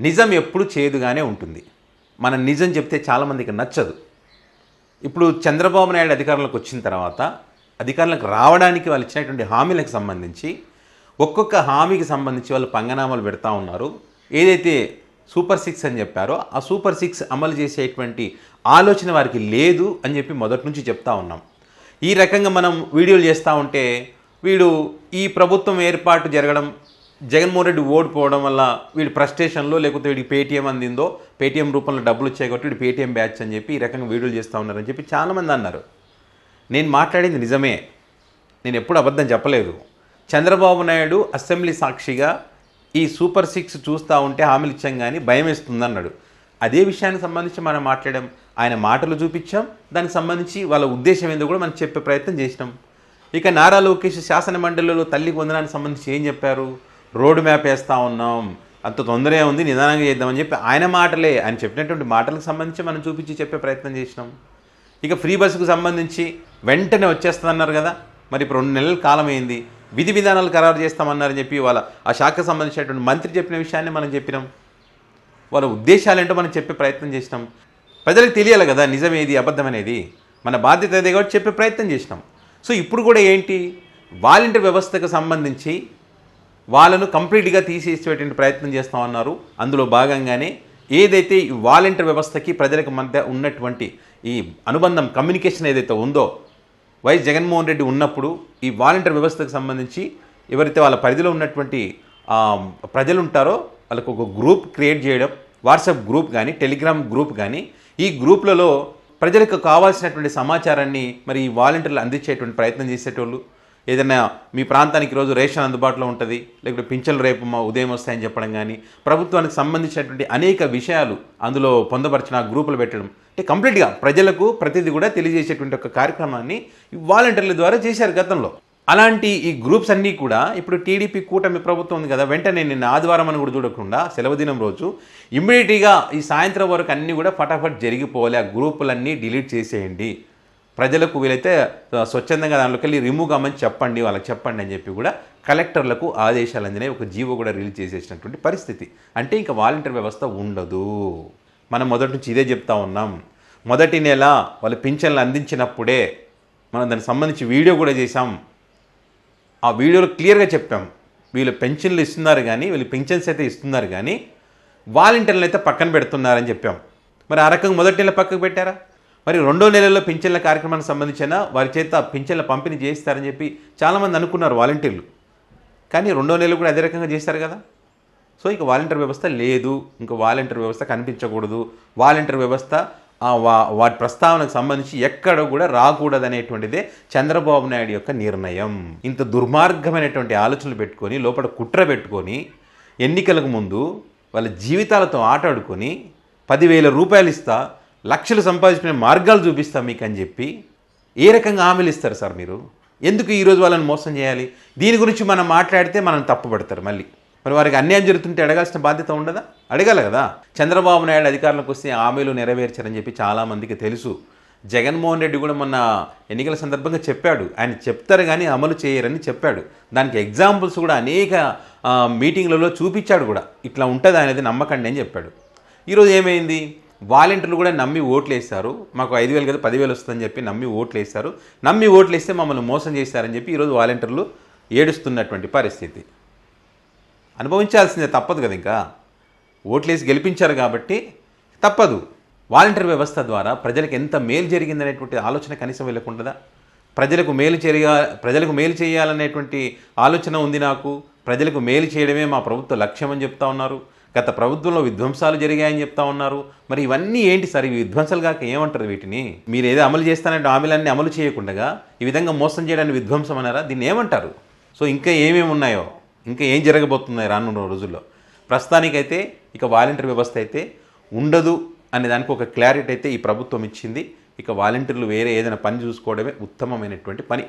నిజం ఎప్పుడు చేదుగానే ఉంటుంది. మనం నిజం చెప్తే చాలామందికి నచ్చదు. ఇప్పుడు చంద్రబాబు నాయుడు అధికారంలోకి వచ్చిన తర్వాత అధికారంలోకి రావడానికి వాళ్ళు ఇచ్చినటువంటి హామీలకు సంబంధించి ఒక్కొక్క హామీకి సంబంధించి వాళ్ళు పంగనామాలు పెడతా ఉన్నారు. ఏదైతే సూపర్ 6 అని చెప్పారో ఆ సూపర్ 6 అమలు చేసేటువంటి ఆలోచన వారికి లేదు అని చెప్పి మొదటి నుంచి చెప్తా ఉన్నాం. ఈ రకంగా మనం వీడియోలు చేస్తూ ఉంటే వీడు ఈ ప్రభుత్వం ఏర్పాటు జరగడం, జగన్మోహన్ రెడ్డి ఓడిపోవడం వల్ల వీడి ఫ్రస్ట్రేషన్లో లేకపోతే వీడికి పేటీఎం అందిందో, పేటీఎం రూపంలో డబ్బులు వచ్చాయి కాబట్టి వీడు పేటీఎం బ్యాచ్ అని చెప్పి ఈ రకంగా వీడియోలు చేస్తూ ఉన్నారని చెప్పి చాలామంది అన్నారు. నేను మాట్లాడింది నిజమే, నేను ఎప్పుడు అబద్ధం చెప్పలేదు. చంద్రబాబు నాయుడు అసెంబ్లీ సాక్షిగా ఈ సూపర్ 6 చూస్తూ ఉంటే హామీలు ఇచ్చాం కానీ భయం వేస్తుంది అన్నాడు. అదే విషయానికి సంబంధించి మనం మాట్లాడాం, ఆయన మాటలు చూపించాం, దానికి సంబంధించి వాళ్ళ ఉద్దేశం ఏందో కూడా మనం చెప్పే ప్రయత్నం చేసినాం. ఇక నారా లోకేష్ శాసన మండలిలో తల్లి వందనానికి సంబంధించి ఏం చెప్పారు? రోడ్ మ్యాప్ వేస్తూ ఉన్నాం, అంత తొందరగా ఉంది, నిదానంగా చేద్దామని చెప్పి ఆయన మాటలే, ఆయన చెప్పినటువంటి మాటలకు సంబంధించి మనం చూపించి చెప్పే ప్రయత్నం చేసినాం. ఇక ఫ్రీ బస్సుకు సంబంధించి వెంటనే వచ్చేస్తుందన్నారు కదా, మరి ఇప్పుడు 2 నెలల కాలం అయింది, విధి విధానాలు ఖరారు చేస్తామన్నారని చెప్పి వాళ్ళ ఆ శాఖకు సంబంధించినటువంటి మంత్రి చెప్పిన విషయాన్ని మనం చెప్పినాం. వాళ్ళ ఉద్దేశాలేంటో మనం చెప్పే ప్రయత్నం చేసినాం. ప్రజలకు తెలియాలి కదా నిజం ఏది అబద్ధం అనేది, మన బాధ్యత అదే కాబట్టి చెప్పే ప్రయత్నం చేసినాం. సో ఇప్పుడు కూడా ఏంటి, వాలంటీర్ వ్యవస్థకు సంబంధించి వాళ్ళను కంప్లీట్గా తీసేసేటువంటి ప్రయత్నం చేస్తామన్నారు. అందులో భాగంగానే ఏదైతే ఈ వాలంటీర్ వ్యవస్థకి ప్రజలకు మధ్య ఉన్నటువంటి ఈ అనుబంధం, కమ్యూనికేషన్ ఏదైతే ఉందో, వైఎస్ జగన్మోహన్ రెడ్డి ఉన్నప్పుడు ఈ వాలంటీర్ వ్యవస్థకు సంబంధించి ఎవరైతే వాళ్ళ పరిధిలో ఉన్నటువంటి ప్రజలు ఉంటారో వాళ్ళకు ఒక గ్రూప్ క్రియేట్ చేయడం, వాట్సాప్ గ్రూప్ కానీ టెలిగ్రామ్ గ్రూప్ కానీ, ఈ గ్రూప్లలో ప్రజలకు కావాల్సినటువంటి సమాచారాన్ని మరి ఈ వాలంటీర్లు అందించేటువంటి ప్రయత్నం చేసేటోళ్ళు. ఏదైనా మీ ప్రాంతానికి ఈరోజు రేషన్ అందుబాటులో ఉంటుంది, లేకపోతే పింఛన్లు రేపు ఉదయం వస్తాయని చెప్పడం కానీ, ప్రభుత్వానికి సంబంధించినటువంటి అనేక విషయాలు అందులో పొందపరిచిన గ్రూపులు పెట్టడం, అంటే కంప్లీట్గా ప్రజలకు ప్రతిదీ కూడా తెలియజేసేటువంటి ఒక కార్యక్రమాన్ని వాలంటీర్ల ద్వారా చేశారు గతంలో. అలాంటి ఈ గ్రూప్స్ అన్నీ కూడా ఇప్పుడు టీడీపీ కూటమి ప్రభుత్వం ఉంది కదా, వెంటనే నిన్న ఆదివారం అని కూడా చూడకుండా సెలవు దినం రోజు ఇమ్మీడియట్గా ఈ సాయంత్రం వరకు అన్నీ కూడా ఫటాఫట్ జరిగిపోవాలి, ఆ గ్రూపులన్నీ డిలీట్ చేసేయండి, ప్రజలకు వీలైతే స్వచ్ఛందంగా దాంట్లోకి వెళ్ళి రిమూవ్ కామని చెప్పండి, వాళ్ళకి చెప్పండి అని చెప్పి కూడా కలెక్టర్లకు ఆదేశాలు అందినాయి. ఒక జీవో కూడా రిలీజ్ చేసేసినటువంటి పరిస్థితి. అంటే ఇంకా వాలంటీర్ వ్యవస్థ ఉండదు. మనం మొదటి నుంచి ఇదే చెప్తా ఉన్నాం. మొదటి నెల వాళ్ళు పింఛన్లు అందించినప్పుడే మనం దానికి సంబంధించి వీడియో కూడా చేశాం. ఆ వీడియోలో క్లియర్గా చెప్పాం, వీళ్ళు పెన్షన్లు ఇస్తున్నారు కానీ, వీళ్ళు పింఛన్స్ అయితే ఇస్తున్నారు కానీ వాలంటీర్లను అయితే పక్కన పెడుతున్నారని చెప్పాం. మరి ఆ రకంగా మొదటి నెల పక్కకు పెట్టారా? మరి 2వ నెలలో పింఛన్ల కార్యక్రమానికి సంబంధించిన వారి చేత పింఛన్ల పంపిణీ చేస్తారని చెప్పి చాలామంది అనుకున్నారు వాలంటీర్లు. కానీ 2వ నెలలో కూడా అదే రకంగా చేస్తారు కదా. సో ఇక వాలంటీర్ వ్యవస్థ లేదు, ఇంకా వాలంటీర్ వ్యవస్థ కనిపించకూడదు, వాలంటీర్ వ్యవస్థ వాటి ప్రస్తావనకు సంబంధించి ఎక్కడ కూడా రాకూడదనేటువంటిదే చంద్రబాబు నాయుడు యొక్క నిర్ణయం. ఇంత దుర్మార్గమైనటువంటి ఆలోచనలు పెట్టుకొని, లోపల కుట్ర పెట్టుకొని, ఎన్నికలకు ముందు వాళ్ళ జీవితాలతో ఆటాడుకొని 10,000 రూపాయలు ఇస్తా, లక్షలు సంపాదించుకునే మార్గాలు చూపిస్తా మీకు అని చెప్పి ఏ రకంగా హామీలు ఇస్తారు సార్ మీరు? ఎందుకు ఈరోజు వాళ్ళని మోసం చేయాలి? దీని గురించి మనం మాట్లాడితే మనం తప్పుపడతారు మళ్ళీ. మరి వారికి అన్యాయం జరుగుతుంటే అడగాల్సిన బాధ్యత ఉండదా? అడగాలి కదా. చంద్రబాబు నాయుడు అధికారంలోకి వస్తే హామీలు నెరవేర్చారని చెప్పి చాలామందికి తెలుసు. జగన్మోహన్ రెడ్డి కూడా మొన్న ఎన్నికల సందర్భంగా చెప్పాడు, ఆయన చెప్తారు కానీ అమలు చేయరని చెప్పాడు. దానికి ఎగ్జాంపుల్స్ కూడా అనేక మీటింగ్లలో చూపించాడు కూడా, ఇట్లా ఉంటుంది అనేది నమ్మకండి అని చెప్పాడు. ఈరోజు ఏమైంది? వాలంటీర్లు కూడా నమ్మి ఓట్లు వేస్తారు, మాకు 5,000 కదా 10,000 వస్తుందని చెప్పి నమ్మి ఓట్లు వేస్తారు, నమ్మి ఓట్లు వేస్తే మమ్మల్ని మోసం చేస్తారని చెప్పి ఈరోజు వాలంటీర్లు ఏడుస్తున్నటువంటి పరిస్థితి. అనుభవించాల్సిందే, తప్పదు కదా. ఇంకా ఓట్లేసి గెలిపించారు కాబట్టి తప్పదు. వాలంటీర్ వ్యవస్థ ద్వారా ప్రజలకు ఎంత మేలు జరిగిందనేటువంటి ఆలోచన కనీసం వెళ్ళకుంటుందా? ప్రజలకు మేలు చేయాలనేటువంటి ఆలోచన ఉంది నాకు, ప్రజలకు మేలు చేయడమే మా ప్రభుత్వ లక్ష్యం అని చెప్తా ఉన్నారు. గత ప్రభుత్వంలో విధ్వంసాలు జరిగాయని చెప్తా ఉన్నారు. మరి ఇవన్నీ ఏంటి సార్? ఇవి విధ్వంసాలు కాక ఏమంటారు వీటిని? మీరు ఏదో అమలు చేస్తానంటే హామీలన్నీ అమలు చేయకుండా ఈ విధంగా మోసం చేయడానికి విధ్వంసం అన్నారా? దీన్ని ఏమంటారు? సో ఇంకా ఏమేమి ఉన్నాయో, ఇంకా ఏం జరగబోతున్నాయి రానున్న రోజుల్లో? ప్రస్తుతానికైతే ఇక వాలంటీర్ వ్యవస్థ అయితే ఉండదు అనే దానికి ఒక క్లారిటీ అయితే ఈ ప్రభుత్వం ఇచ్చింది. ఇక వాలంటీర్లు వేరే ఏదైనా పని చూసుకోవడమే ఉత్తమమైనటువంటి పని.